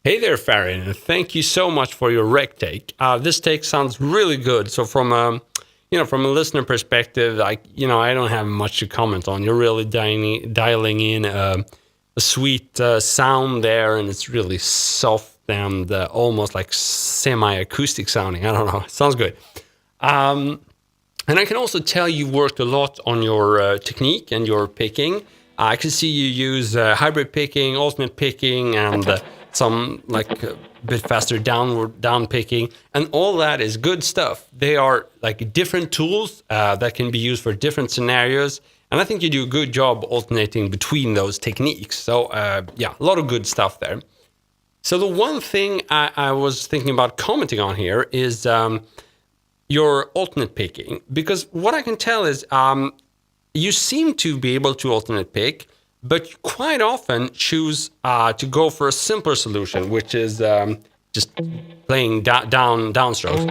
Hey there, Farron. Thank you so much for your rec take. This take sounds really good. So from from a listener perspective, I don't have much to comment on. You're really dialing in a sweet sound there, and it's really soft and almost like semi-acoustic sounding. I don't know. It sounds good. And I can also tell you worked a lot on your technique and your picking. I can see you use hybrid picking, alternate picking, and some like a bit faster down picking, and all that is good stuff. They are like different tools that can be used for different scenarios, and I think you do a good job alternating between those techniques. So a lot of good stuff there. So the one thing I was thinking about commenting on here is your alternate picking, because what I can tell is you seem to be able to alternate pick, but you quite often choose to go for a simpler solution, which is just playing downstrokes.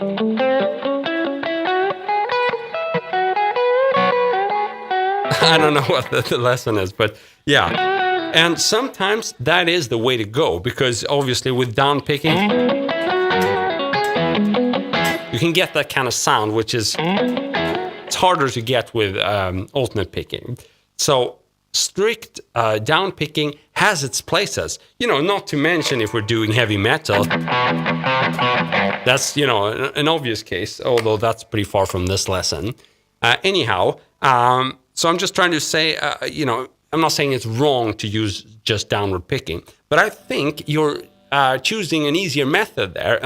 I don't know what the lesson is, but yeah. And sometimes that is the way to go, because obviously with down picking, you can get that kind of sound, which is it's harder to get with alternate picking. So strict down picking has its places. Not to mention if we're doing heavy metal, that's an obvious case. Although that's pretty far from this lesson. Anyhow, so I'm just trying to say, I'm not saying it's wrong to use just downward picking, but I think you're choosing an easier method there,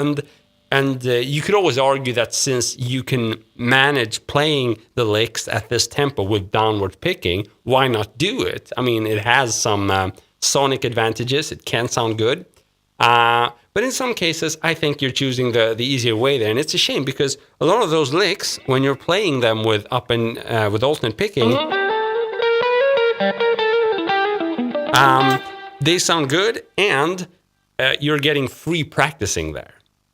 and you could always argue that since you can manage playing the licks at this tempo with downward picking, why not do it? I mean, it has some sonic advantages. It can sound good. But in some cases, I think you're choosing the easier way there. And it's a shame because a lot of those licks, when you're playing them with with alternate picking, they sound good, and you're getting free practicing there.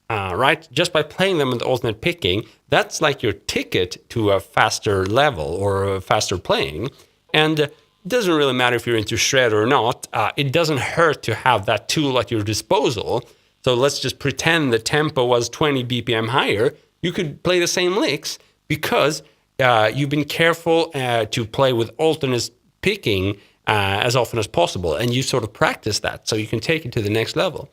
Right? Just by playing them with alternate picking, that's like your ticket to a faster level or a faster playing. And it doesn't really matter if you're into shred or not. It doesn't hurt to have that tool at your disposal. So let's just pretend the tempo was 20 BPM higher. You could play the same licks because you've been careful to play with alternate picking as often as possible. And you sort of practice that so you can take it to the next level.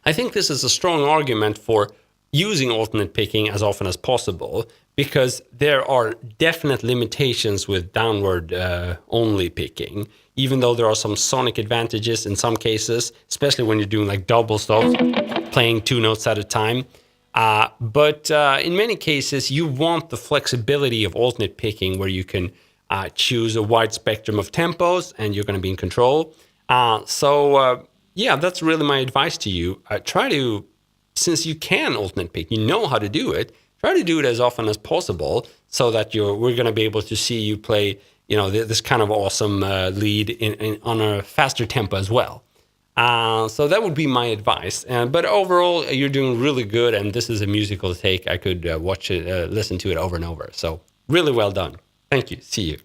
I think this is a strong argument for using alternate picking as often as possible, because there are definite limitations with downward only picking, even though there are some sonic advantages in some cases, especially when you're doing like double stops, playing 2 notes at a time. But in many cases, you want the flexibility of alternate picking where you can choose a wide spectrum of tempos and you're going to be in control. That's really my advice to you. Try to, since you can alternate pick, you know how to do it, try to do it as often as possible so that we're going to be able to see you play, this kind of awesome lead on a faster tempo as well. So that would be my advice. But overall, you're doing really good, and this is a musical take. I could watch it, listen to it over and over. So really well done. Thank you. See you.